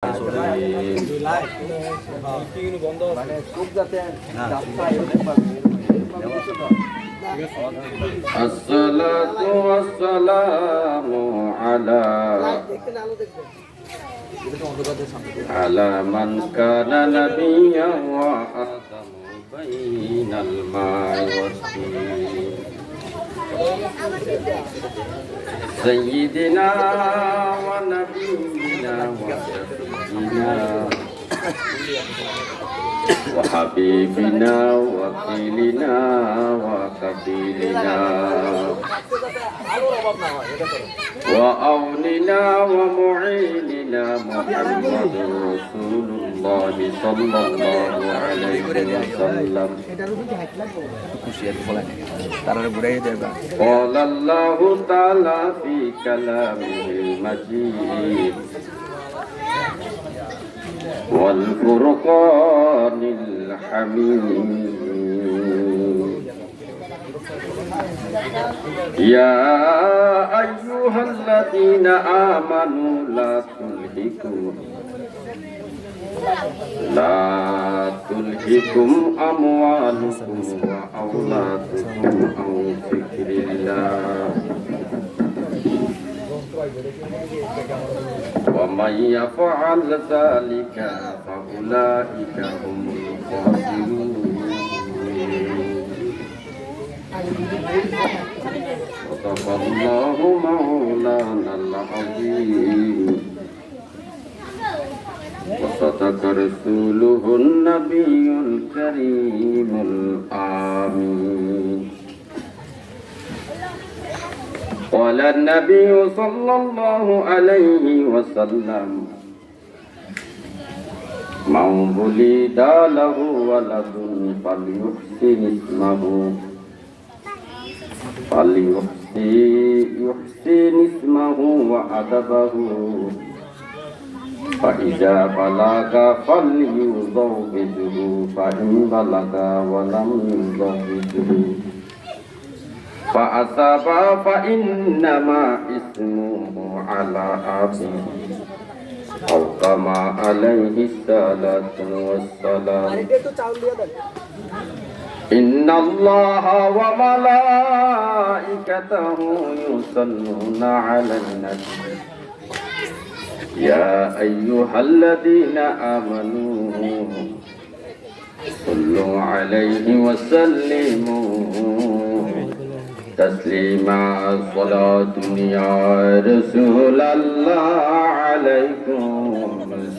الصلاة والسلام على من كان نبيا وآدم بين الماء والطين سيدنا ونبينا وشفينا وحبيبنا وكيلنا وكفيلنا وأولنا ومعيننا محمد رسول الله صلى الله عليه وسلم. قال الله تعالى في كلامه المجيد والفرقان الحميد يا أيها الذين آمنوا لا تلهكم أموالكم وأولادكم عن ذكر الله ومن يفعل ذلك فأولئك هم الخاسرون. صدق الله مولانا العظيم وصدق رسوله النبي الكريم الآمين. قال النبي صلى الله عليه وسلم من ولد له ولد فليحسن اسمه وأدبه فإذا بلغ فليزوجه فإن بلغ ولم يزوجه فأصاب فإنما اسمه على أبيه أو كما عليه الصلاة والسلام. إن الله وملائكته يصلون على النبي يا أيها الذين آمنوا صلوا عليه وسلموا تسليما. صلاة يا رسول الله عليكم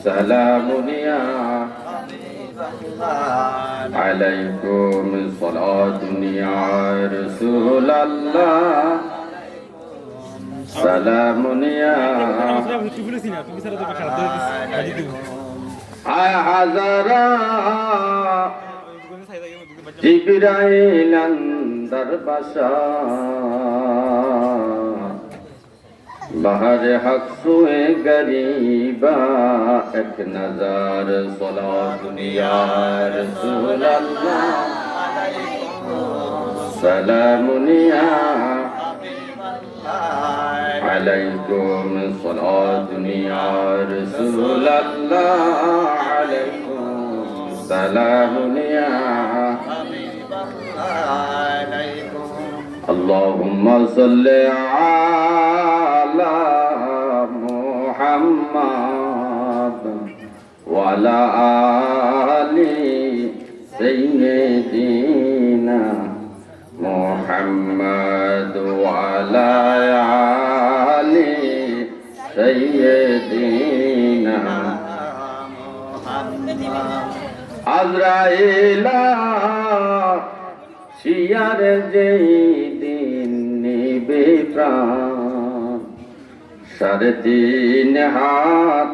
سلام يا عليكم صلاة يا رسول الله سلام يا حضرا جبرائيل اندر بشا بہر حق سوئے غریبا ایک نظر صلاة یا رسول اللہ سلام یا علیکم صلاة یا رسول اللہ علیکم سلام یا اللهم صل على محمد وعلى آل سيدنا محمد وعلى آل سيدنا আজরাইল শিয়ার যেই দিন নিবে প্রাণ 3.5 হাত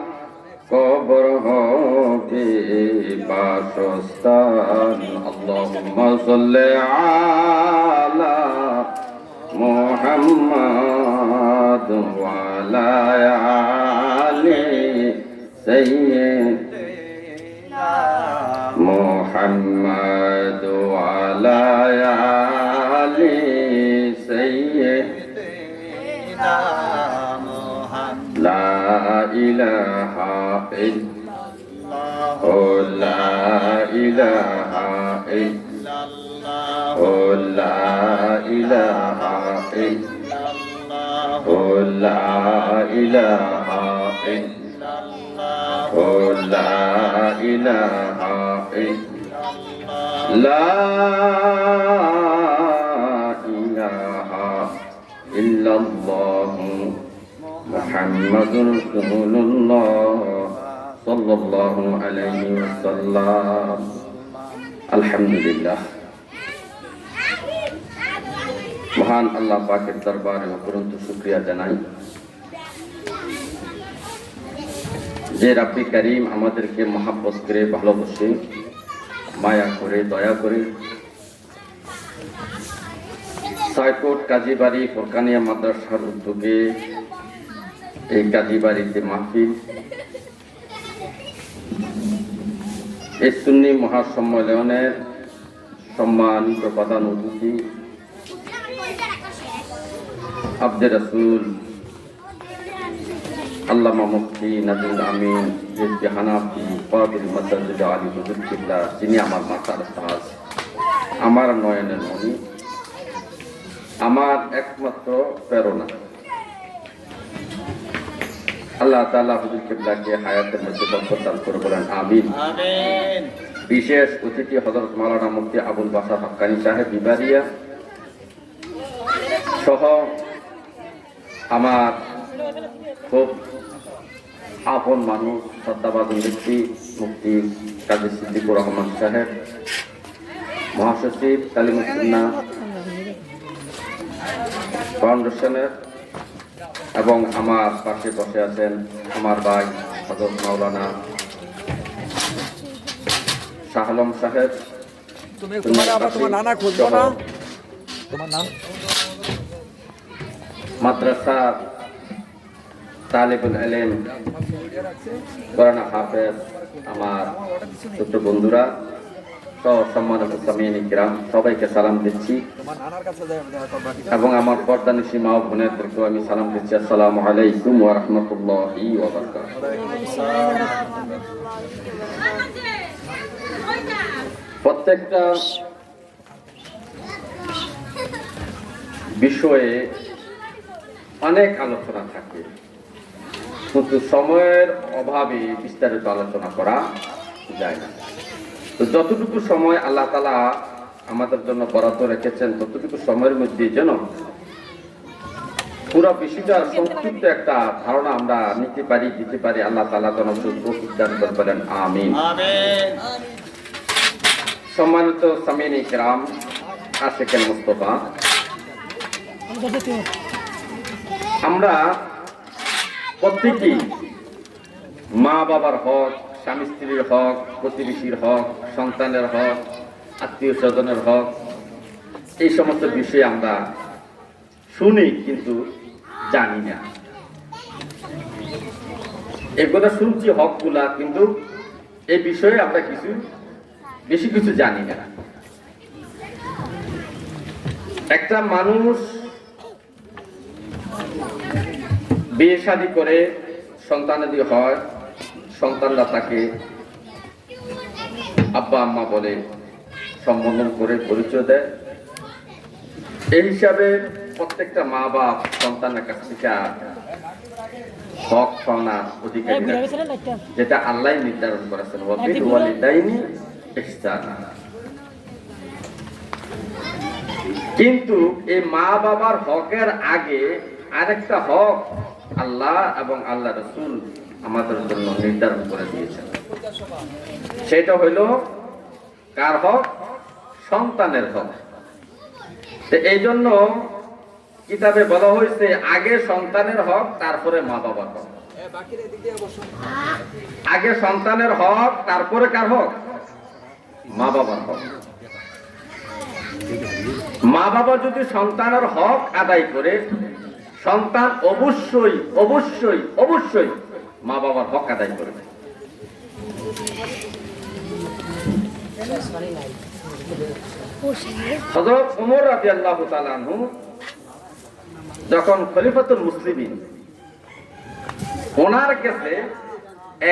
কবর হবে বাসস্থান। আল্লাহুম্মা সাল্লি আলা মুহাম্মাদ ওয়া আলা আলি সাইয়্যিদিনা মুহাম্মাদ ওয়া আলা আলি সাইয়্যিদিনা মুহাম্মাদ। লা ইলাহা ইল্লাল্লাহ লা ইলাহা ইল্লাল্লাহ লা ইলাহা ইল্লাল্লাহ লা ইলাহা ইল্লাল্লাহ লা ইলাহা ইল্লাল্লাহ লা ইলাহা ইল্লাল্লাহ মুহাম্মাদুর রাসূলুল্লাহ সাল্লাল্লাহু আলাইহি ওয়াসাল্লাম। আলহামদুলিল্লাহ, মহান আল্লাহ পাকের দরবারে অপরন্ত শুকরিয়া জানাই যে রাব্বি করিম আমাদেরকে মহাব্বত করে, ভালোবাসে, মায়া করে, দয়া করে সাইকোট কাজীবাড়ি ফরকানিয়া মাদ্রাসার উদ্যোগে এই কাজীবাড়িতে মাহফিল, এই সুন্নি মহাসম্মেলনের সম্মানিত প্রধান অতিথি আব্দে রাসূল আল্লামা মুফতি নাজরুল আমিন রিজভী হানাফি কাদরি মাদ্রাসা আলী হুজুর কিবলা, যিনি আমার মাথার তাজ, আমার নয়নের মণি, আমার একমাত্র প্রেরণা। আল্লাহ তাআলা হুজুর কিবলাকে হায়াতের মধ্যে বরকত দান করে বলেন আমিন। বিশেষ অতিথি হযরত মাওলানা মুফতি আবুল বাশার হক্কানী সাহেব বিবারিয়া সহ আমার খুব আপন মানুষ, শ্রদ্ধাভাজন ব্যক্তি মুফতি কাজী সিদ্দিকুর রহমান সাহেব, মহাসচিব তালিমুস সুন্নাহ ফাউন্ডেশনের, এবং আমার পাশে বসে আছেন আমার ভাই হযরত মাওলানা শাহ আলম সাহেব, মাদ্রাসার তালিবুল ইলম, কোরআন হাফেজ, আমার ছোট বন্ধুরা সহ সম্মানিত মুসলিমিন কিরাম, সবাইকে সালাম দিচ্ছি এবং আমার পর্দানিশী মা ও বোনেদেরকেও আমি সালাম দিচ্ছি। আসসালামু আলাইকুম ওয়া রাহমাতুল্লাহি ওয়া বারাকাতুহু। প্রত্যেকটা বিষয়ে অনেক আলোচনা থাকে, কিন্তু সময়ের অভাবে বিস্তারিত আলোচনা করা যায় না। তো যতটুকু সময় আল্লাহ তাআলা আমাদের জন্য বরাদ্দ রেখেছেন, ততটুকু সময়ের মধ্যে যেন পুরো বিষয়টার সংক্ষিপ্ত একটা ধারণা আমরা দিতে পারি। আল্লাহ তাআলা যেন তৌফিক দান করেন, আমিন। সম্মানিত সামিনী কিরাম, আশিকান মুস্তাফা, আমরা প্রত্যেকেই মা বাবার হক, স্বামী স্ত্রীর হক, প্রতিবেশীর হক, সন্তানের হক, আত্মীয় স্বজনের হক, এই সমস্ত বিষয়ে আমরা শুনি কিন্তু জানি না। এগুলো শুনছি হকগুলা, কিন্তু এই বিষয়ে আমরা বেশি কিছু জানি না। একটা মানুষ বিয়ে শাদী করে সন্তানাদি হয়, সন্তানরা তাকে আব্বা আম্মা বলে সম্বোধন করে পরিচয় দেয়। এই হিসাবে প্রত্যেকটা মা বাপ সন্তানের কাছ থেকে হক পাওনার অধিকারী, যেটা আল্লাহ নির্ধারণ করেছেন, ওয়াবিল ওয়ালিদাইনি ইহসানা। কিন্তু এই মা বাবার হকের আগে আরেকটা হক আল্লাহ এবং আল্লাহ রাসূল আমাদের জন্য নির্ধারণ করে দিয়েছেন। সেটা হইল কার হক? সন্তানের হক। এই জন্য কিতাবে বলা হয়েছে আগে সন্তানের হক, তারপরে মা বাবার হক। আগে সন্তানের হক, তারপরে কার হক? মা বাবার হক। মা বাবা যদি সন্তানের হক আদায় করে, সন্তান অবশ্যই অবশ্যই অবশ্যই মা বাবার হক আদায় করবে। হযরত ওমর রাদিয়াল্লাহু তাআলা আনহু যখন খলিফাতুল মুসলিমিন ওনার কাছে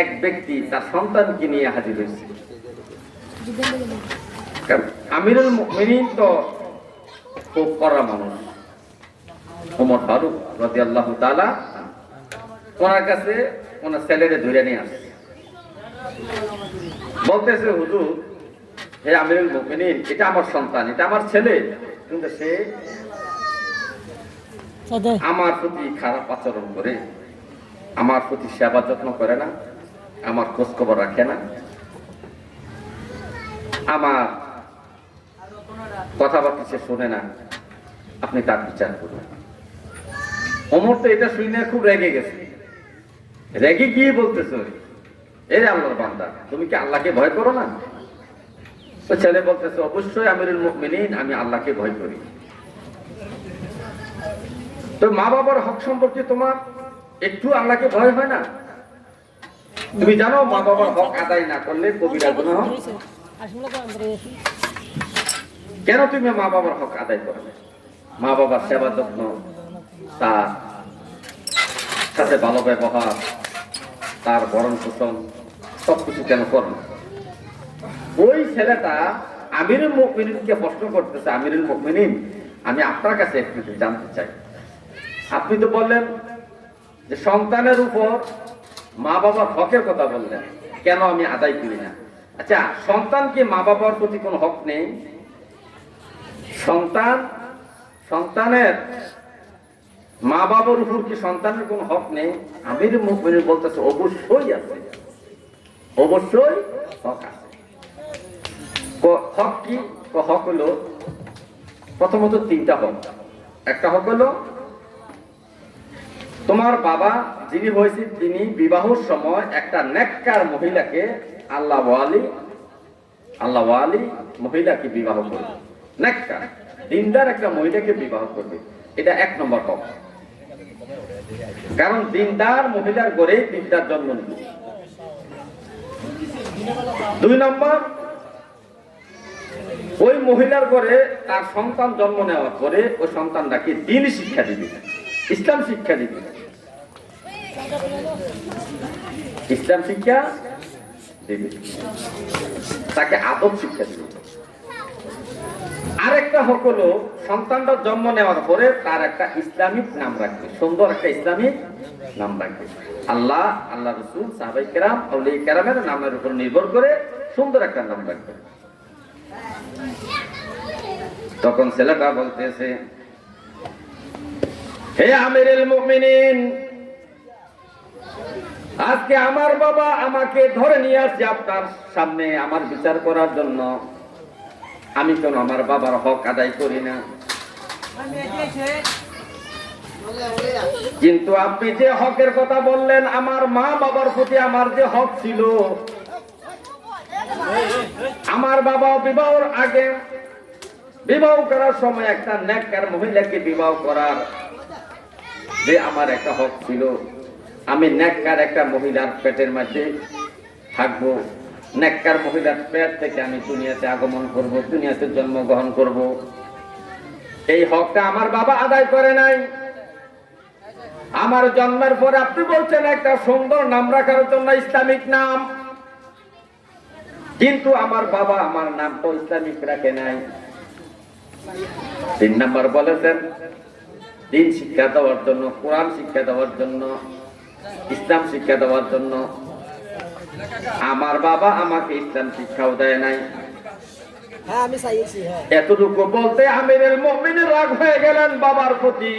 এক ব্যক্তি তার সন্তানকে নিয়ে হাজির হয়েছে। আমিরুল মুমিনিন তো খুব কড়া মানুষ, ওমর ফারুক রাদিয়াল্লাহু তাআলা ওনার কাছে ওনার ছেলেরে ধরে নিয়ে আসে, বলতেছে হুজুর, হে আমিরুল মুমিনিন, এটা আমার সন্তান, এটা আমার ছেলে, কিন্তু সে আমার প্রতি খারাপ আচরণ করে, আমার প্রতি সেবা যত্ন করে না, আমার খোঁজ খবর রাখে না, আমার কথাবার্তা সে শোনে না, আপনি তার বিচার করুন। ওমর তো এটা শুনে খুব রেগে গেছে, রেগে গিয়ে বলতেছে, এ আল্লাহর বান্দা, তুমি কি আল্লাহকে ভয় করো না? তো ছেলে বলতেছে, অবশ্যই আমিরুল মুমিনিন, আমি আল্লাহকে ভয় করি। তো মা বাবার হক সম্পর্কে তোমার একটু আল্লাহকে ভয় হয় না? তুমি জানো মা বাবার হক আদায় না করলে কবিরা গুনাহ। কেন তুমি মা বাবার হক আদায় করো না? মা বাবার সেবা যত্ন, তার সাথে ভালো ব্যবহার, তার ভরণ পোষণ সবকিছু কেন করো না? ওই ছেলেটা আমিরুল মুমিনিনকে প্রশ্ন করতেছে, আমিরুল মুমিনিন, আমি আপনার কাছে একটু জানতে চাই, আপনি তো বললেন যে সন্তানের উপর মা বাবার হকের কথা বললেন, কেন আমি আদায় করি না? আচ্ছা, সন্তান কি মা বাবার প্রতি কোনো হক নেই? সন্তানের মা বাবার উপর কি সন্তানের কোনো হক নেই? আমিরুল মুমিনিন বলতেছে, অবশ্যই আছে, অবশ্যই হক আছে। হক কি? হক হলো প্রথমত তিনটা হক। একটা হক হলো তোমার বাবা যিনি হয়েছে তিনি বিবাহের সময় একটা নেককার মহিলাকে, আল্লাহ ওয়ালি মহিলাকে বিবাহ করবে, নেককার দিনদার একটা মহিলাকে বিবাহ করবে, এটা এক নম্বর হক। কারণ দিনদার মহিলার ঘরে দিনদার জন্ম নিবে। দুই নম্বর, ওই মহিলার ঘরে তার সন্তান জন্ম নেওয়ার পরে ওই সন্তানটাকে দ্বীন শিক্ষা দিবে, ইসলাম শিক্ষা দিবে, ইসলাম শিক্ষা দিবে, তাকে আদব শিক্ষা দিবে। আরেকটা হক হলো সন্তানটা জন্ম নেওয়ার পরে তার একটা ইসলামিক নাম রাখবে, সুন্দর একটা ইসলামিক নাম রাখবে। আল্লাহ রাসূল, সাহাবায়ে কেরাম, আউলিয়া কেরামের নামের উপর নির্ভর করে সুন্দর একটা নাম রাখবে। তখন ছেলেটা বলতেছে, হে আমিরুল মুমিনিন, আজকে আমার বাবা আমাকে ধরে নিয়ে আসছে আপনার সামনে আমার বিচার করার জন্য, আমি কেন আমার বাবার হক আদায় করি না? কিন্তু আপনি যে হকের কথা বললেন, আমার মা বাবার প্রতি আমার যে হক ছিল, আমার বাবা বিবাহের আগে বিবাহ করার সময় একটা নেককার মহিলাকে বিবাহ করার যে আমার একটা হক ছিল, আমি নেককার একটা মহিলার পেটের মধ্যে থাকবো, নেককার মহিলার পেট থেকে আমি দুনিয়াতে আগমন করব, দুনিয়াতে জন্মগ্রহণ করব, এই হকটা আমার বাবা আদায় করে নাই। আমার জন্মের পরে আপনি বলছেন একটা সুন্দর নাম রাখার জন্য, ইসলামিক নাম, কিন্তু আমার বাবা আমার নাম তো ইসলামিক রাখে নাই। 3 নাম্বার বলেছেন দ্বীন শিক্ষা দেওয়ার জন্য, কোরআন শিক্ষা দেওয়ার জন্য, ইসলাম শিক্ষা দেওয়ার জন্য। আমার বাবা আমাকে ইসলাম শিক্ষাও দেয় নাই। এতটুকু বলতে আমিরুল মুমিনিন রাগ হয়ে গেলেন বাবার প্রতি।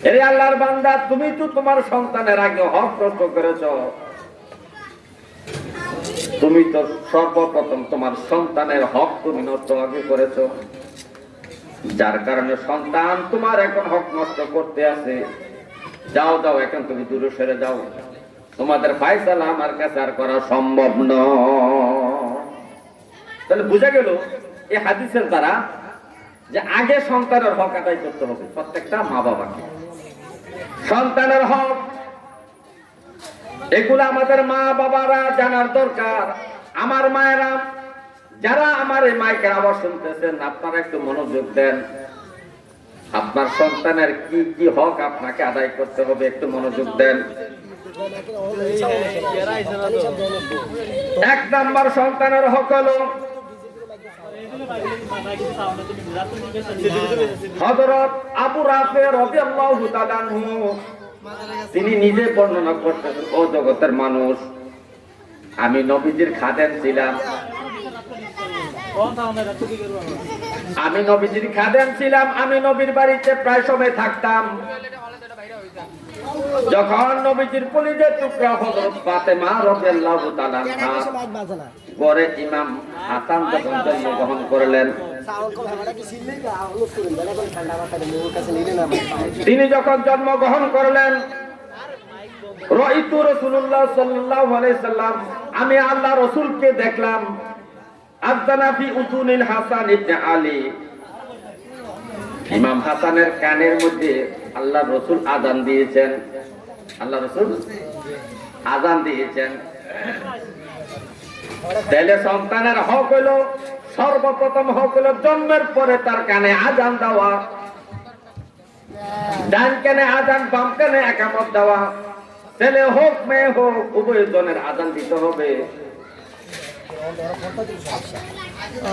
এরে আল্লাহর বান্দা, তুমি তো তোমার সন্তানের আগে হক নষ্ট করেছ, তুমি তো সর্বপ্রথম তোমার সন্তানের হক তুমি নষ্ট আগে করেছ, যার কারণে সন্তান তোমার এখন হক নষ্ট করতে আছে। যাও এখন তুমি দূরে সরে যাও, তোমাদের ফায়সালা আমার কাছে আর করা সম্ভব নয়। তাহলে বোঝা গেল এই হাদিসের দ্বারা যে আগে সন্তানের হক আদায় করতে হবে, প্রত্যেকটা মা বাবাকে সন্তানের হক, এগুলো আমাদের মা বাবারা জানার দরকার। আমার মায়েরা, যারা আমার এই মাইকের আওয়াজ শুনতেছেন, আপনারা একটু মনোযোগ দেন। আপনার সন্তানের কি কি হক আপনাকে আদায় করতে হবে, একটু মনোযোগ দেন। 1 নাম্বার সন্তানের হক হলো হযরত আবু রাফি রাদিয়াল্লাহু তাআলা আনহু তিনি নিজে বর্ণনা করতেছেন, ও জগতের মানুষ, আমি নবীজির খাদেম ছিলাম। আমি নবীর বাড়িতে প্রায় সময় থাকতাম। যখন নবীজির কলিজার টুকরা হযরত ফাতেমা রাদিয়াল্লাহু তাআলা পরে ইমাম হাসান যখন জন্মগ্রহণ করলেন, তিনি যখন জন্মগ্রহণ করলেন, রাইতু রাসূলুল্লাহ সাল্লাল্লাহু আলাইহি সাল্লাম, আমি আল্লাহ রাসূলকে দেখলাম, আযযানা ফি উযুনিল হাসান ইবনে আলী, ইমাম হাসানের কানের মধ্যে আল্লাহ রাসূল আযান দিয়েছেন। আল্লাহ রাসূল আযান দিয়েছেন। তাহলে সন্তানের হক হলো, সর্বপ্রথম হক হলো জন্মের পরে তার কানে আযান দেওয়া, ডান কানে আযান, বাম কানে ইকামত দেওয়া। ছেলে হোক মেয়ে হোক উভয় জনের আযান দিতে হবে।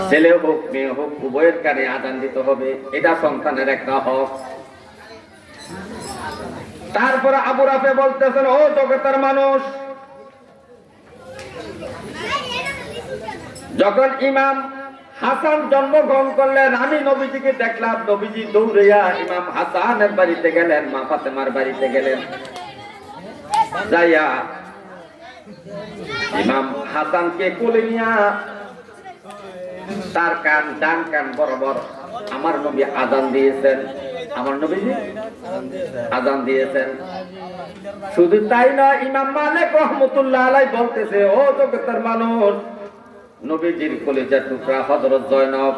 ছেলে হোক মেয়ে হোক উভয়ের কানে আযান দিতে হবে, এটা সন্তানের একটা হক। তারপরে আবু রাফি বলতেছেন, ও জগতের মানুষ, যখন ইমাম হাসান জন্মগ্রহণ করলেন, আমি নবীজিকে দেখলাম, নবীজি দৌড়িয়া ইমাম হাসানের বাড়িতে গেলেন, মা ফাতেমার বাড়িতে গেলেন। যাইয়া ইমাম হাসানকে কোলে নিয়া তার কান, ডান কান বরাবর আমার নবী আযান দিয়েছেন। আমার নবীজি আযান দিয়েছেন। শুধু তাই না, ইমাম মালিক রাহমাতুল্লাহ আলাইহি বলতেছে, ও জগতের মানুষ, নবীজির কলিজার টুকরা হযরত জয়নব,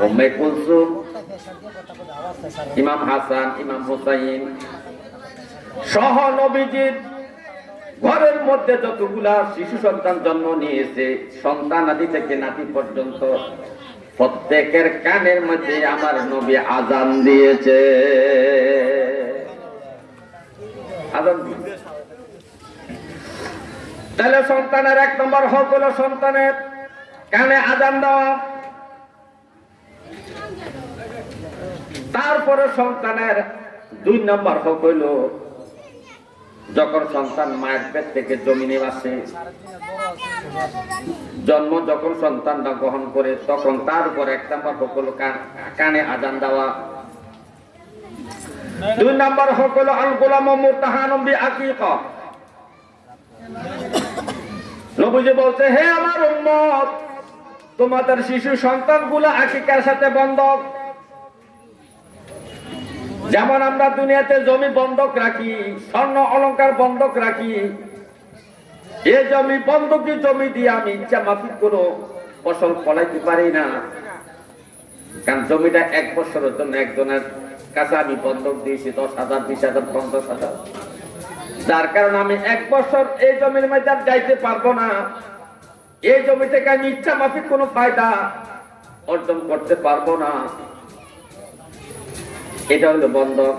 উম্মে কুলসুম, ইমাম হাসান, ইমাম হুসাইন সহ নবীজির ঘরের মধ্যে যতগুলা শিশু সন্তান জন্ম নিয়েছে, সন্তান আদি থেকে নাতি পর্যন্ত, প্রত্যেকের কানের মধ্যে আমার নবী আযান দিয়েছে। আযান দিয়েছে। তাহলে সন্তানের 1 নম্বর হক হলো সন্তানের কানে আযান দেওয়া। তারপরে সন্তানের 2 নম্বর হক হইল, যখন সন্তান মায়ের পেট থেকে জমিনে আসে, জন্ম যখন সন্তানটা গ্রহণ করে, তখন তার উপর 1 নম্বর হক হলো কানে আযান দেওয়া। 2 নম্বর হক হলো আল গোলাম মুরতাহানুম বি আকিকা। নবীজি বলছে, হে আমার উম্মত, তোমাদের শিশু সন্তানগুলো আকিকার সাথে বন্ধক। যেমন আমরা দুনিয়াতে জমি বন্ধক রাখি, স্বর্ণ অলংকার বন্ধক রাখি, এই জমি বন্ধকি জমি দিয়ে আমি ইচ্ছা মাফিক কোনো ফসল ফলাইতে পারি না, কারণ জমিটা 1 বছরের জন্য একজনের কাছে আমি বন্ধক দিয়েছি 10,000, 20,000, 50,000। যার কারণে আমি 1 বছর এই জমির মধ্যে যাইতে পারবো না, এই জমি থেকে আমি ইচ্ছা মাফিক কোনো ফায়দা অর্জন করতে পারবো না, এটা হলো বন্ধক।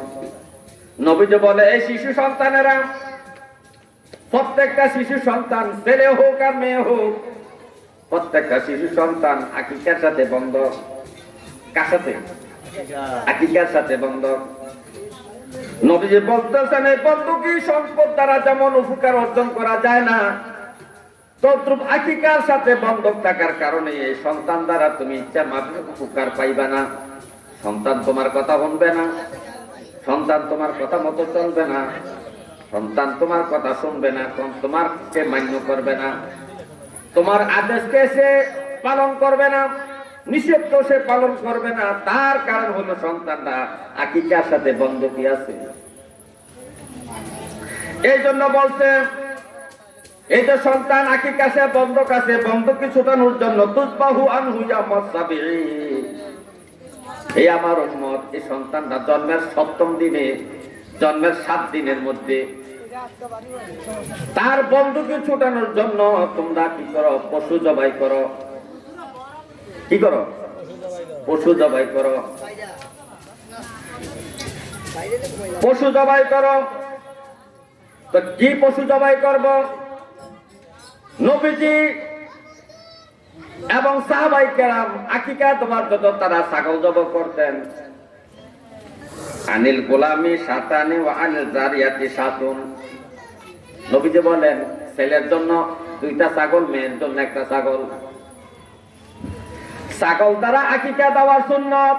নবীজি বলে, এই শিশু সন্তানেরা, প্রত্যেকটা শিশু সন্তান, ছেলে হোক আর মেয়ে হোক, প্রত্যেকটা শিশু সন্তান আকিকার সাথে বন্ধক। কার সাথে? আকিকার সাথে বন্ধক। নবীজি বলতেছেন, এই বন্ধকি সম্পদ দ্বারা যেমন উপকার অর্জন করা যায় না, তদ্রূপ আকিকার সাথে বন্ধক থাকার কারণে এই সন্তান দ্বারা তুমি ইচ্ছা মাফিক উপকার পাইবা না। সন্তান তোমার কথা শুনবে না, সন্তান তোমার কথা মতো চলবে না, সন্তান তোমার কথা শুনবে না, তোমারকে মান্য করবে না, তোমার আদেশকে সে পালন করবে না, নিষেধ সে পালন করবে না। তার কারণ হলো সন্তানরা আকিকার সাথে বন্ধকি আছে। এই জন্য বলছে, এই যে সন্তান আকিকার সাথে বন্ধক আছে, বন্ধকি ছুটানোর জন্য তুজবাহু আনহু ইয়াউমাস সাবঈ, এই আমার উম্মত, এই সন্তানটা জন্মের 7ম দিনে, জন্মের 7 দিনের মধ্যে তার বন্ধুকে ছুটানোর জন্য তোমরা কি করো? পশু জবাই করো। কি করো? পশু জবাই করো। পশু জবাই করো। তো কি পশু জবাই করব? নবীজি এবং সাহাবায়ে কেরাম আকিকা দেওয়ার জন্য তারা ছাগল জবাই করতেন। আনিল গোলামি শাতানি ওয়া আনিল জারিয়াতি শাতুন। নবীজি বলেন ছেলের জন্য 2টা ছাগল, মেয়ের জন্য 1টা ছাগল। ছাগল দ্বারা আকিকা দেওয়ার সুন্নাত।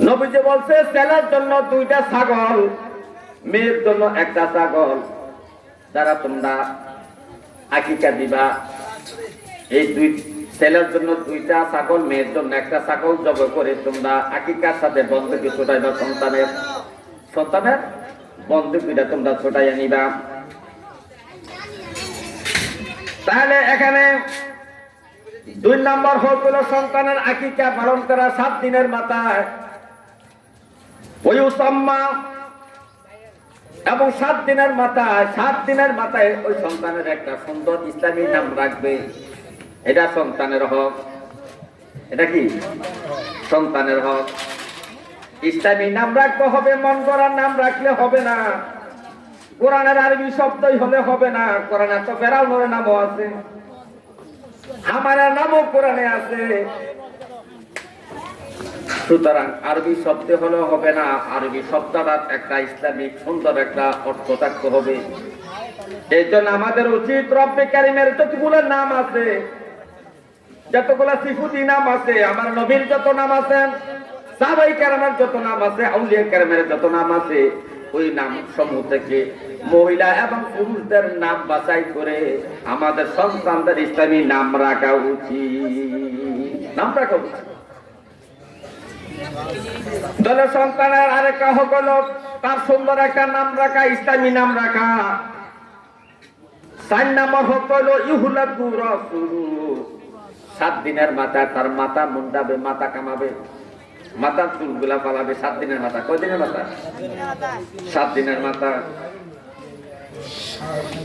নবীজি বলছে ছেলের জন্য 2টা ছাগল, মেয়ের জন্য 1টা ছাগল। যারা তোমরা আকিকা দিবা, এই ছেলের জন্য 2টা ছাগল, মেয়ের জন্য 1টা ছাগল জবাই করে তোমরা আকিকার সাথে বন্ধুকে ছোটাইবা। সন্তানের বন্ধুকিটা তোমরা ছোটাইয়া নিবা। তাহলে এখানে 2 নম্বর হলো সন্তানের আকিকা পালন করা 7 দিনের মাথায়। ওই উসাম্মা এবং 7 দিনের মাথায় ওই সন্তানের একটা সুন্দর ইসলামী নাম রাখবে। এটা সন্তানের হক। এটা কি সন্তানের হক? ইসলামী নাম রাখতে হবে, মন গড়ার নাম রাখলে হবে না। কোরআনের আরবি শব্দই হলে হবে না। কোরআনে তো ফেরাউনের নামও আছে, হামানের নামও কোরআনে আছে। সুতরাং আরবি শব্দ হলে হবে না, আরবি শব্দটার একটা ইসলামিক সুন্দর একটা অর্থ থাকতে হবে। এই জন্য আমাদের উচিত রব্বে কারিমের যতগুলো নাম আছে, যতগুলো সিফাতি নাম আছে, আমার নবীর যত নাম আছে, সাহাবায়ে কেরামের যত নাম আছে, আউলিয়া কেরামের যত নাম আছে, ওই নাম সমূহ থেকে মহিলা এবং পুরুষদের নাম বাছাই করে আমাদের সন্তানদের ইসলামী নাম রাখা উচিত। দলের সন্তানের আরেকটা হক হলো তার সুন্দর একটা নাম রাখা, ইসলামী নাম রাখা। 4 নম্বর হক হলো ইহুলাদু রাসূলু। 7 দিনের মাথায় তার মাথা মুন্ডাবে, মাথা কামাবে, মাথার চুলগুলা পালাবে। 7 দিনের মাথা। কয় দিনের মাথা? 7 দিনের মাথা।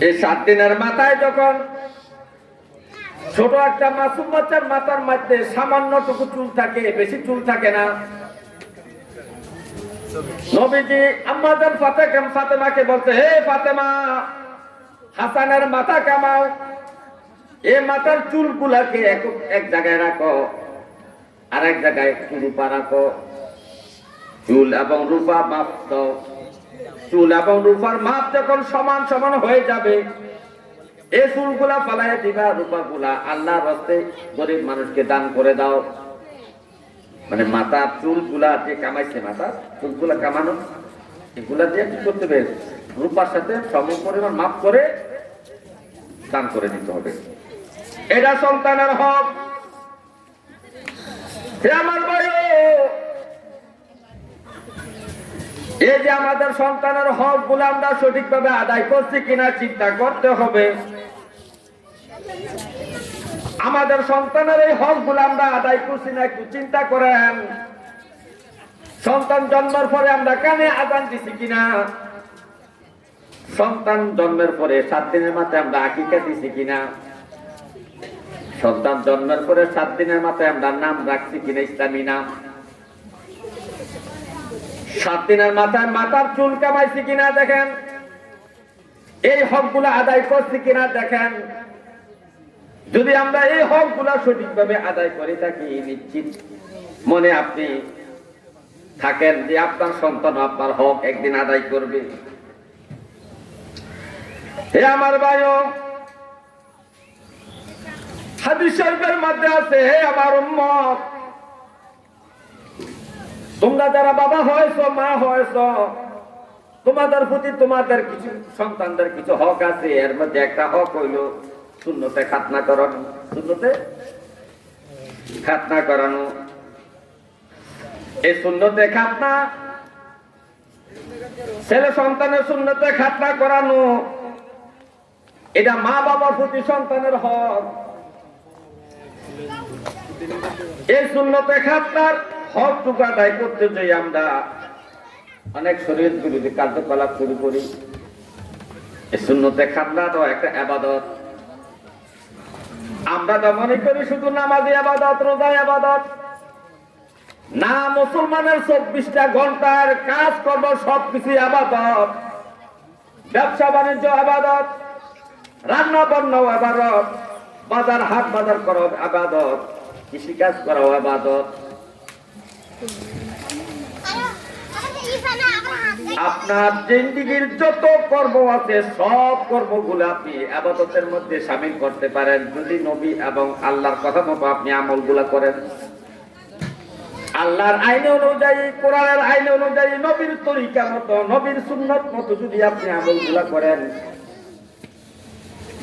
এই 7 দিনের মাথায় যখন ছোট একটা মাসুম বাচ্চার মাথার মধ্যে সামান্যটুকু চুল থাকে, বেশি চুল থাকে না, নবীজি আম্মা জান ফাতেমাকে বলতে, হে ফাতেমা, হাসানের মাথা কামাও, এই মাথার চুলগুলাকে এক জায়গায় রাখো, আর এক জায়গায় রূপা রাখো। চুল এবং রূপা মাপ দাও। চুল এবং রূপার মাপ যখন সমান সমান হয়ে যাবে, এই চুলগুলা পালাইয়া দিবা, রূপাগুলা আল্লাহর রাস্তে গরিব মানুষকে দান করে দাও। মানে মাথার চুলগুলা যে কামাইছে, মাথার চুলগুলা কামানো, এগুলা দিয়ে কি করতে হবে? রূপার সাথে সম পরিমাণ মাপ করে দান করে দিতে হবে। এটা সন্তানের হক। হে আমার ভাই, এই যে আমাদের সন্তানের হক গুলো আমরা সঠিকভাবে আদায় করছি কিনা চিন্তা করতে হবে। আমাদের সন্তানের এই হক গুলো আমরা আদায় করছি না একটু চিন্তা করেন। সন্তান জন্মের পরে আমরা কানে আজান দিছি কিনা? সন্তান জন্মের পরে 7 দিনের মাথায় আমরা আকিকা দিছি কিনা? সন্তান জন্মের পরে 7 দিনের মাথায় আমরা নাম রাখছি কিনা, ইসলামী নাম? 7 দিনের মাথায় মাথার চুল কামাইছি কিনা দেখেন। এই হক গুলা আদায় করছি কিনা দেখেন। যদি আমরা এই হক গুলা সঠিকভাবে আদায় করে থাকি, নিশ্চিত মনে আপনি থাকেন যে আপনার সন্তান আপনার হক একদিন আদায় করবে। হে আমার ভাইও, হাদিস শরীফের মধ্যে আছে, হে আমার উম্মত, তোমরা যারা বাবা হয়েছো, মা হয়েছো, তোমাদের প্রতি তোমাদের কিছু সন্তানদের কিছু হক আছে। এর মধ্যে একটা হক হইল সুন্নতে খাতনা করানো। সুন্নতে খাতনা করানো। এই সুন্নতে খাতনা, ছেলে সন্তানের সুন্নতে খাতনা করানো, এটা মা বাবার প্রতি সন্তানের হক। এই সুন্নতে খাতনার হকটুকু আদায় করতে যাই আমরা অনেক শরীয়ত বিরোধী কার্যকলাপ শুরু করি। এই সুন্নতে খাতনা তো একটা ইবাদত। আমরা তো মনে করি শুধু নামাজি ইবাদত, রোজা ইবাদত, না মুসলমানের 24টা ঘন্টার কাজ কর্ম সবকিছু আবাদত, ব্যবসা বাণিজ্য আবাদত, রান্না বান্নাও আবাদত, বাজার হাট বাজার করা আবাদত, কৃষিকাজ করাও আবাদত। আপনার জিন্দেগীর যত কর্ম আছে সব কর্মগুলো আপনি আবাদতের মধ্যে শামিল করতে পারেন যদি নবী এবং আল্লাহর কথা মতো আপনি আমলগুলো করেন। আল্লাহর আইন অনুযায়ী, কোরআনের আইন অনুযায়ী, নবীর তরিকা মতো, নবীর সুন্নত মতো যদি আপনি আমলগুলো করেন,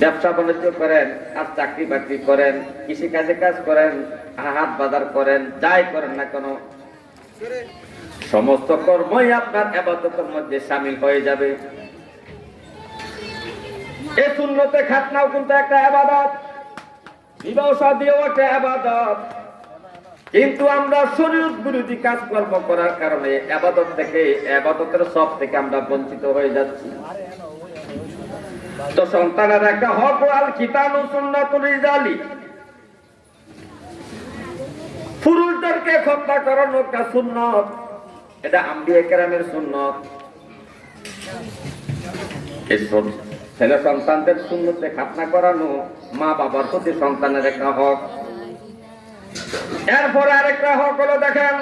ব্যবসা বাণিজ্য করেন, আর চাকরি বাকরি করেন, কৃষি কাজে কাজ করেন, হাট বাজার করেন, যাই করেন না কেন, সমস্ত কর্মই আপনার ইবাদতের মধ্যে শামিল হয়ে যাবে। এই সুন্নতে খাতনাও কিন্তু একটা ইবাদত, বিবাহ শাদীও একটা ইবাদত। কিন্তু আমরা শরীয়ত বিরোধী কাজকর্ম করার কারণে ইবাদত থেকে, ইবাদতের সব থেকে আমরা বঞ্চিত হয়ে যাচ্ছি। তো সন্তানের একটা হক আল কিতাবু সুন্নাতুল রিজালি, পুরুষদেরকে খতনা করানো একটা সুন্নত, এটা আম্বিয়া কেরামের সুন্নত। এই ছেলে সন্তানদের সুন্নতে খাতনা করানো মা বাবার প্রতি সন্তানের একটা হক। এরপরে আরেকটা হক হলো, দেখেন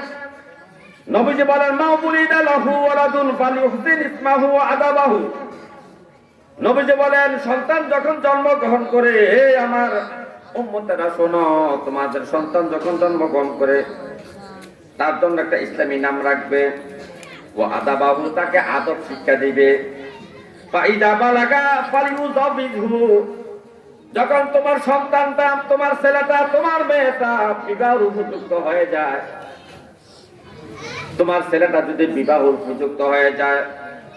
নবীজি বলেন মা বুলিদা লাহু ওয়ালাদুন ফালিউহসিন ইসমাহু ওয়া আদাবাহু। নবীজি বলেন সন্তান যখন জন্মগ্রহণ করে, হে আমার উম্মতেরা শোনো, তোমাদের সন্তান যখন জন্মগ্রহণ করে তার জন্য একটা ইসলামী নাম রাখবে, ও আদাবাহু, তাকে আদব শিক্ষা দিবে। ফাইদা বালাগা ফালিউযাবিহু, যখন তোমার সন্তানটা, তোমার ছেলেটা, তোমার মেয়েটা বিবাহ উপযুক্ত হয়ে যায়, তোমার ছেলেটা যদি বিবাহ উপযুক্ত হয়ে যায়,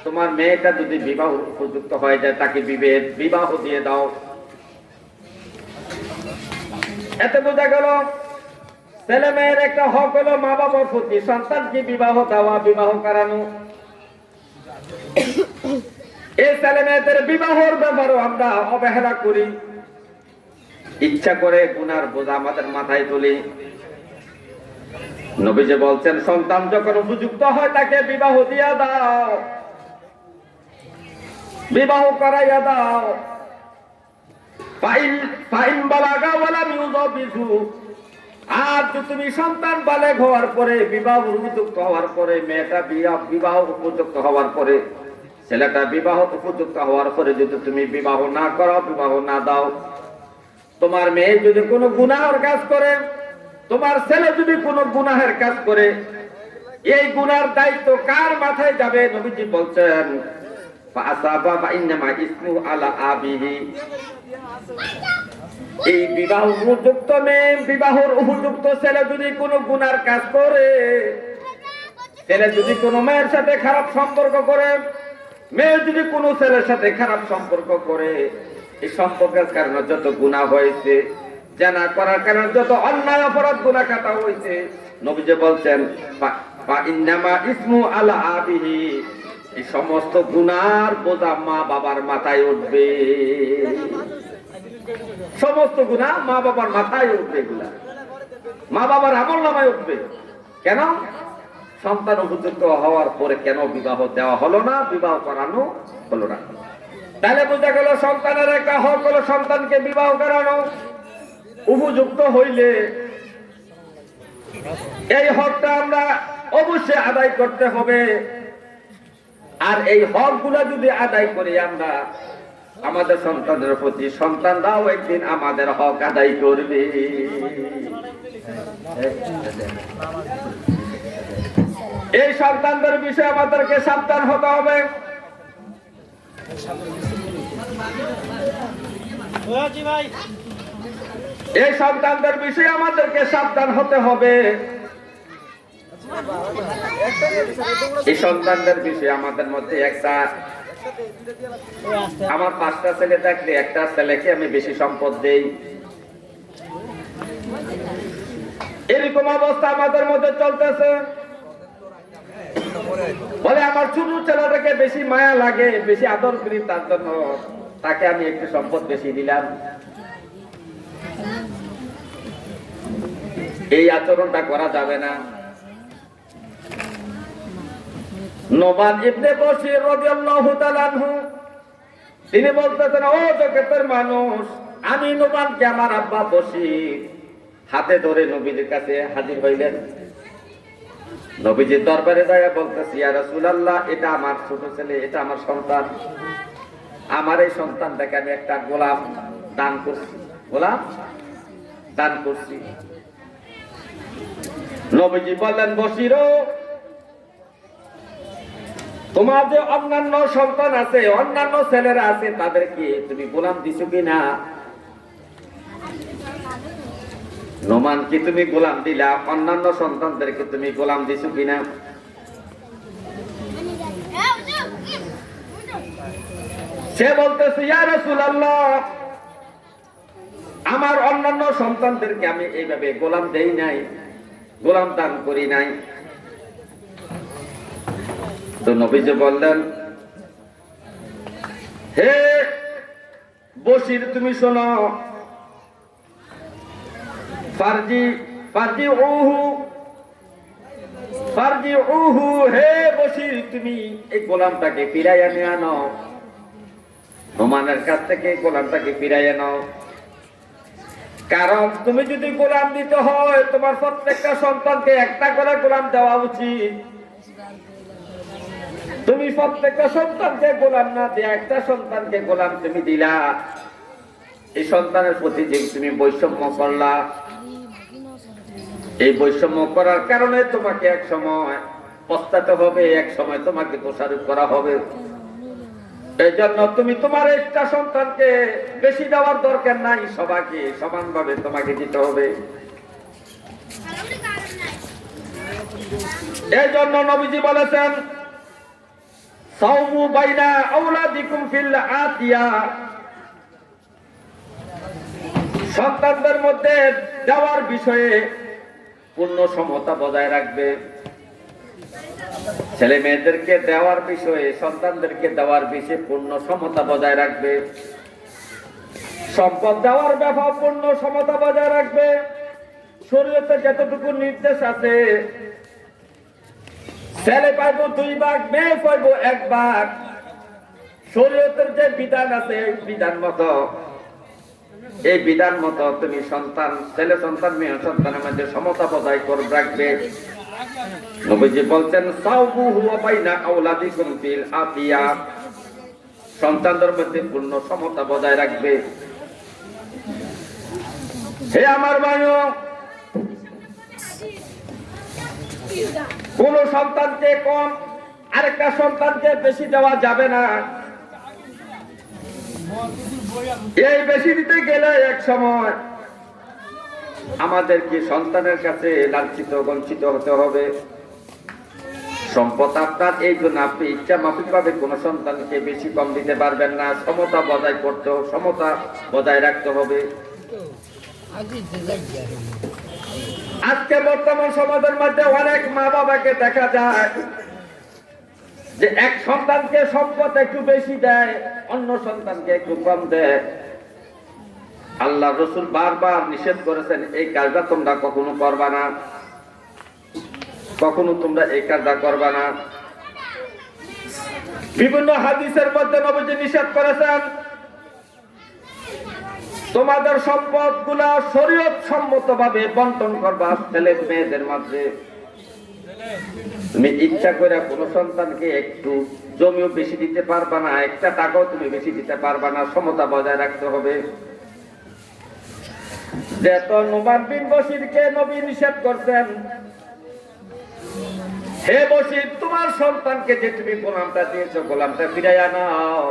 তোমার মেয়েটা যদি বিবাহ উপযুক্ত হয়ে যায়, তাকে বিবাহ দিয়ে দাও। এতে বোঝা গেল ছেলে মেয়ের একটা হক হলো মা বাবার প্রতি সন্তানকে বিবাহ দেওয়া, বিবাহ করানো। এই ছেলে মেয়েদের বিবাহের ব্যাপারও আমরা অবহেলা করি, ইচ্ছা করে গুনার বোঝা আমাদের মাথায় তুলি। নবীজি বলছেন সন্তান যখন উপযুক্ত হয় তাকে বিবাহ দিয়া দাও, বিবাহ করাইয়া দাও। ফাইন বালাগা ওয়ালাম ইউযাবিহু, আর তুমি সন্তান বালেগ হওয়ার পরে, বিবাহ উপযুক্ত হওয়ার পরে, মেয়েটা বিবাহ উপযুক্ত হওয়ার পরে, ছেলেটা বিবাহ উপযুক্ত হওয়ার পরে যদি তুমি বিবাহ না করো, বিবাহ না দাও, তোমার মেয়ে যদি কোনো গুনাহের কাজ করে, তোমার ছেলে যদি কোনো গুনাহের কাজ করে, এই গুনার দায়িত্ব কার মাথায় যাবে? নবীজি বলছেন ফাসাবা ফাইন্নামা ইসমু আলা আবিহি। এই বিবাহ উপযুক্ত মেয়ে, বিবাহের উপযুক্ত ছেলে যদি কোনো গুনার কাজ করে, ছেলে যদি কোনো মেয়ের সাথে খারাপ সম্পর্ক করে, মেয়ে যদি কোনো ছেলের সাথে খারাপ সম্পর্ক করে, এই সম্পর্কের কারণে যত গুনাহ হয়েছে, জানা করার কারণে যত অন্যায় অপরাধ গুনাহ কাটা হয়েছে, নবীজি বলছেন ফাইন্নামা ইসমু আলা আবিহি, এই সমস্ত গুনার বোঝা মা বাবার মাথায় উঠবে। সমস্ত গুনাহ মা বাবার মাথায় উঠবে, এগুলা মা বাবার আমলনামায় উঠবে। কেন? সন্তান উপযুক্ত হওয়ার পরে কেন বিবাহ দেওয়া হলো না, বিবাহ করানো হলো না? তাহলে বোঝা গেল সন্তানের একটা হক হলো সন্তানকে বিবাহ করানো। উপযুক্ত হইলে এই হকটা আমরা অবশ্যই আদায় করতে হবে। আর এই হক গুলা যদি আদায় করি আমরা আমাদের সন্তানের প্রতি, সন্তানরাও একদিন আমাদের হক আদায় করবে। এই সন্তানদের বিষয়ে আমাদেরকে সাবধান হতে হবে। এই সন্তানদের বিষয়ে আমাদেরকে সাবধান হতে হবে। এই সন্তানদের বিষয়ে আমাদের মধ্যে একটা, আমার 5টা ছেলে থাকলে একটা ছেলেকে আমি বেশি সম্পদ দেই, এরকম অবস্থা আমাদের মধ্যে চলতেছে। বলে আমার ছোট ছেলেটাকে বেশি মায়া লাগে, বেশি আদর করি, তার জন্য তাকে আমি একটু সম্পদ বেশি দিলাম। এই আচরণটা করা যাবে না। নোমান ইবনে বশির রাদিয়াল্লাহু তাআলা আনহু তিনি বলতেছেন, ও জগতের মানুষ, আমি নোমানকে আমার আব্বা বশির হাতে ধরে নবীজির কাছে হাজির হইলেন। নবীজির দরবারে যায় বলতেছি, ইয়া রাসূলুল্লাহ, এটা আমার ছোট ছেলে, এটা আমার সন্তান। আমার এই সন্তানটাকে আমি একটা গোলাম দান করছি, গোলাম দান করছি। নবীজি বললেন, বশির, তোমার যে অন্যান্য সন্তান আছে, অন্যান্য ছেলেরা আছে, তাদেরকে তুমি গোলাম দিছো কিনা? নোমান কি তুমি গোলাম দিলা? অন্যান্য সন্তানদেরকে তুমি গোলাম দিছো কিনা? সে বলতেছে, ইয়া রাসূলুল্লাহ, আমার অন্যান্য সন্তানদেরকে আমি এইভাবে গোলাম দেই নাই, গোলাম দান করি নাই। তো নবীজি বললেন, হে বশির, তুমি শোনো, হে বশির, তুমি এই গোলামটাকে ফিরাইয়া নিয়ে আনো, নোমানের কাছ থেকে গোলামটাকে ফিরাইয়া নাও। কারণ তুমি যদি গোলাম দিতে হয়, তোমার প্রত্যেকটা সন্তানকে একটা করে গোলাম দেওয়া উচিত। তুমি প্রত্যেকটা সন্তানকে গোলাম না দিয়ে একটা সন্তানকে গোলাম তুমি দিলা, এই সন্তানের প্রতি যে তুমি বৈষম্য করলা, এই বৈষম্য করার কারণে তোমাকে এক সময় পস্তাতে হবে, এক সময় তোমাকে দোষারোপ করা হবে। এই জন্য তুমি তোমার একটা সন্তানকে বেশি দেওয়ার দরকার নাই, সবাইকে সমানভাবে তোমাকে দিতে হবে। এই জন্য নবীজি বলেছেন, সাওমু বাইনা আওলাদিকুম ফিল আতিয়া, সন্তানদের মধ্যে দেওয়ার বিষয়ে পূর্ণ সমতা বজায় রাখবে। ছেলে মেয়েদেরকে দেওয়ার বিষয়ে, সন্তানদেরকে দেওয়ার বিষয়ে পূর্ণ সমতা বজায় রাখবে। সম্পদ দেওয়ার ব্যাপার পূর্ণ সমতা বজায় রাখবে। শরীয়তে যতটুকু নির্দেশ আছে, ছেলে পাইব 2 ভাগ, মেয়ে পাইব 1 ভাগ। শরীয়তের যে বিধান আছে, বিধান মতো, এই বিধান মতো তুমি সন্তান, ছেলে সন্তান, মেয়ে সন্তানের মধ্যে সমতা বজায় করে রাখবে। নবীজি বলছেন, সাওবুহু বাইনা আওলাদিকুম ফিল আতিয়া, সন্তানদের মধ্যে পূর্ণ সমতা বজায় রাখবে। হে আমার ভাইও, কোন সন্তানকে কম, আরেকটা সন্তানকে বেশি দেওয়া যাবে না। এই বেশি দিতে গেলে এক সময় আমাদেরকে সন্তানের কাছে লাঞ্ছিত বঞ্চিত হতে হবে। সম্পদ আপনার, এই জন্য আপনি ইচ্ছা মাফিক ভাবে কোন সন্তানকে বেশি কম দিতে পারবেন না। সমতা বজায় করতে, সমতা বজায় রাখতে হবে। আজকে বর্তমান সমাজের মধ্যে অনেক মা বাবাকে দেখা যায় যে এক সন্তানকে সম্পদ একটু বেশি দেয়, অন্য সন্তানকে একটু কম দেয়। আল্লাহ রাসূল বারবার নিষেধ করেছেন, এই কাজটা তোমরা কখনো করবা না, কখনো তোমরা এই কাজটা করবা না। বিভিন্ন হাদিসের মধ্যে নবীজি নিষেধ করেছেন, তোমাদের সম্পদ গুলা শরীয়ত সম্মত ভাবে বন্টন করবা ছেলে মেয়েদের মধ্যে। তুমি ইচ্ছা করে কোন সন্তানকে একটু জমিও বেশি দিতে পারবা না, একটা টাকাও তুমি বেশি দিতে পারবা না। সমতা বজায় রাখতে হবে। যেহেতু নোমান বিন বশিরকে নবী নিষেধ করছেন, হে বশির, তোমার সন্তানকে যে তুমি গোলামটা দিয়েছো, গোলামটা ফিরাইয়া নাও।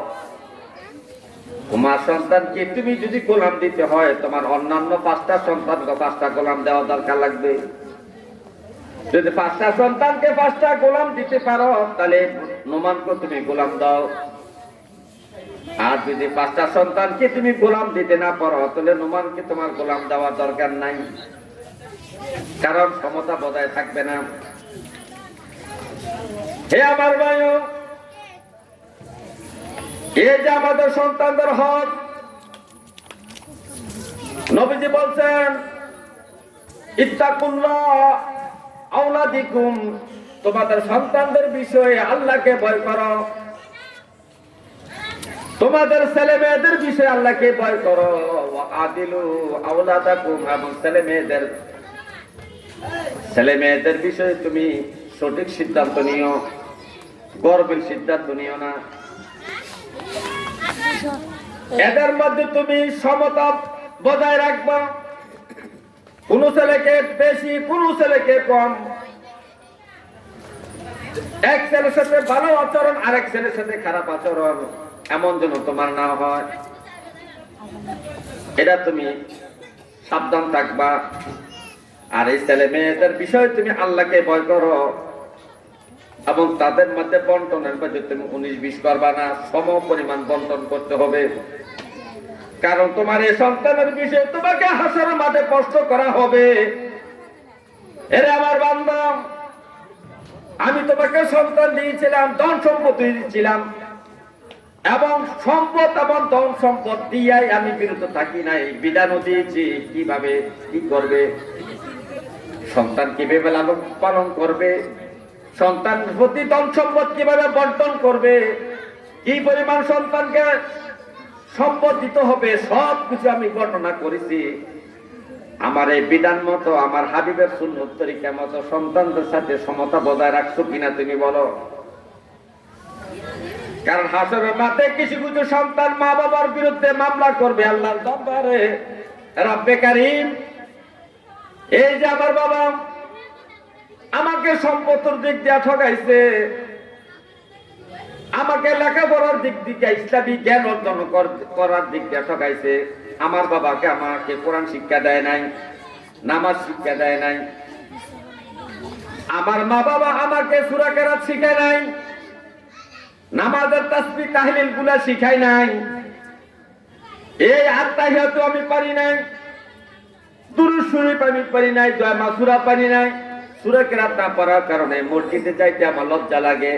তোমার সন্তানকে তুমি যদি গোলাম দিতে হয়, তোমার অন্যান্য 5টা সন্তানকে 5টা গোলাম দেওয়া দরকার লাগবে। যদি 5টা সন্তানকে 5টা গোলাম দিতে পারো, তাহলে নোমানকে তুমি গোলাম দাও। আর যদি 5টা সন্তানকে তুমি গোলাম দিতে না পারো, তাহলে নোমানকে তোমার গোলাম দেওয়ার দরকার নাই, কারণ সমতা বজায় থাকবে না। হে আমার ভাইও, এই যে আমাদের সন্তানদের হক, নবীজি বলছেন, ইত্তাকুল্লাহ আওলাদিকুম তোমাদের সন্তানদের বিষয়ে আল্লাহকে ভয় করো, তোমাদের ছেলে মেয়েদের বিষয়ে আল্লাহকে ভয় করো। আদিলু আওলাদাকুম, এবং ছেলে মেয়েদের বিষয়ে তুমি সঠিক সিদ্ধান্ত নিও, গর্বের সিদ্ধান্ত নিও না। এদের মধ্যে তুমি সমতা বজায় রাখবা, কোন ছেলেকে বেশি কোন ছেলেকে কম, এক ছেলের সাথে ভালো আচরণ আরেক ছেলের সাথে খারাপ আচরণ এমন যেন তোমার না হয়, এটা তুমি সাবধান থাকবা। আর এই ছেলে মেয়েদের বিষয়ে তুমি আল্লাহকে ভয় করো, এবং তাদের মধ্যে বন্টনের মধ্যে তুমি 19-20 করবা না, সম পরিমাণ বন্টন করতে হবে। কারণ তোমার এই সন্তানের বিষয়ে তোমাকে হাসরের মাঠে প্রশ্ন করা হবে। এরে আমার বান্দা, আমি তোমাকে সন্তান দিয়েছিলাম, ধন সম্পত্তি দিয়েছিলাম, এবং সম্পদ এবং ধন সম্পদ দিয়াই আমি বিরত থাকি নাই, বিধানও দিয়েছি কিভাবে কি করবে, সন্তান কিভাবে লালন পালন করবে, সন্তান প্রতি ধন সম্পদ কিভাবে বন্টন করবে, কি পরিমাণ সন্তানকে সম্পদ দিতে হবে, সব কিছু আমি বর্ণনা করেছি। আমার এই বিধান মতো, আমার হাবিবের সুন্নত তরিকা মতো সন্তানদের সাথে সমতা বজায় রাখছো কিনা তুমি বলো। কারণ হাসরের মাঠে কিছু কিছু সন্তান মা বাবার বিরুদ্ধে মামলা করবে আল্লাহর দরবারে, রব্বে কারীম, এই যে আমার বাবা আমাকে সম্পদের দিক দিয়ে ঠকাইছে, আমাকে লেখাপড়ার দিক দিয়ে ইসলামী জ্ঞান অর্জন করার দিক দিয়ে ঠকাইছে, আমার বাবাকে আমাকে কোরআন শিক্ষা দেয় নাই, নামাজ শিক্ষা দেয় নাই, আমার মা বাবা আমাকে সূরা কেরাত শিখায় নাই, নামাজের তাসবিহ তাহলিল গুলা শিখায় নাই, এই আত্তাহিয়াতু আমি পারি নাই, দুরূদ শরীফ আমি পারি নাই, দোয়া মাসুরা পারি নাই, সূরা কেরাত না পড়ার কারণে মসজিদে যাইতে আমার লজ্জা লাগে।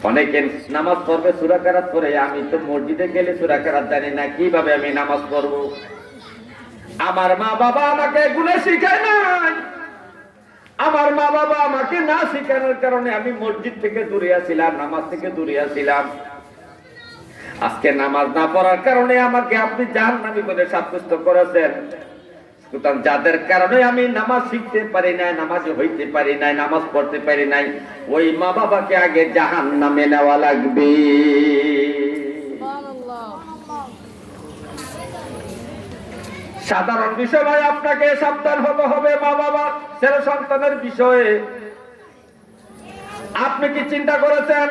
অনেকে নামাজ পড়বে সূরা কেরাত পড়ে, আমি তো মসজিদে গেলে সূরা কেরাত জানি না, কিভাবে আমি নামাজ পড়বো? আমার মা বাবা আমাকে এগুলো শিখায় নাই, আমার মা বাবা আমাকে না শিখানোর কারণে আমি মসজিদ থেকে দূরে আছিলাম, নামাজ থেকে দূরে আছিলাম। আজকে নামাজ না পড়ার কারণে আমাকে আপনি জাহান্নামী বলে সাব্যস্ত করেছেন। সুতরাং যাদের কারণে আমি নামাজ শিখতে পারি নাই, নামাজ হইতে পারি নাই, নামাজ পড়তে পারি নাই, ওই মা বাবাকে আগে জাহান্নামে নেওয়া লাগবে। সাধারণ বিষয় ভাই, আপনাকে সাবধান হতে হবে মা বাবা ছেলে সন্তানের বিষয়ে। আপনি কি চিন্তা করেছেন,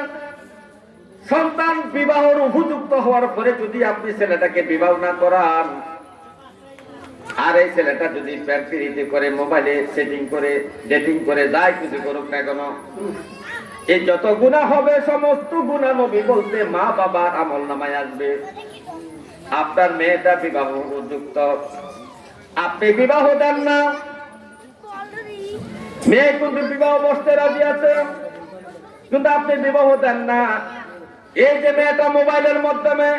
সন্তান বিবাহের উপযুক্ত হওয়ার পরে যদি আপনি ছেলেটাকে বিবাহ না করান, আর এই ছেলেটা যদি প্যারপিরিতে করে, মোবাইলে সেটিং করে, ডেটিং করে, যাই কিছু করুক না কেন, এই যত গুনাহ হবে সমস্ত গুনাহ নবী বলতে মা বাবার আমল নামায় আসবে। আপনার মেয়েটা বিবাহ উপযুক্ত, আপনি বিবাহ দেন না, মেয়ে কিন্তু বিবাহ বসতে রাজি আছে, কিন্তু আপনি বিবাহ দেন না। এই যে মেয়েটা মোবাইলের মাধ্যমে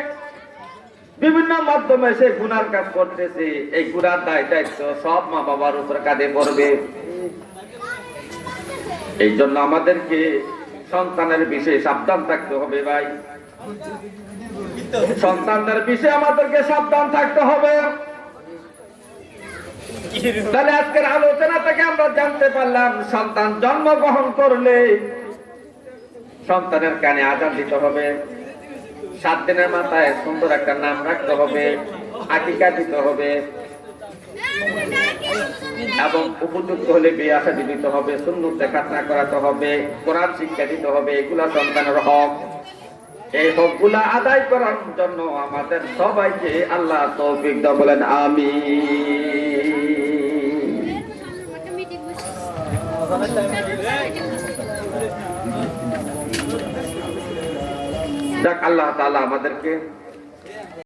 বিভিন্ন মাধ্যমে সে গুনার কাজ করতেছে, এই গুনার দায় দায়িত্ব সব মা বাবার উপর কাঁধে পড়বে। এই জন্য আমাদেরকে সন্তানের বিষয়ে সাবধান থাকতে হবে ভাই, সন্তানদের বিষয়ে আমাদেরকে সাবধান থাকতে হবে। তাহলে আজকের আলোচনা থেকে আমরা জানতে পারলাম, সন্তান জন্মগ্রহণ করলে সন্তানের কানে আযান দিতে হবে, 7 দিনের মাথায় সুন্দর একটা নাম রাখতে হবে, আকিকা দিতে হবে, এবং উপযুক্ত হলে বিয়ে শাদী দিতে হবে, সুন্নত খাতনা করাতে হবে, কোরআন শিক্ষা দিতে হবে। এগুলা সন্তানের হক। এই হকগুলা আদায় করার জন্য আমাদের সবাইকে আল্লাহ তৌফিক দাও, বলেন আমিন। আল্লাহ তাআলা আমাদেরকে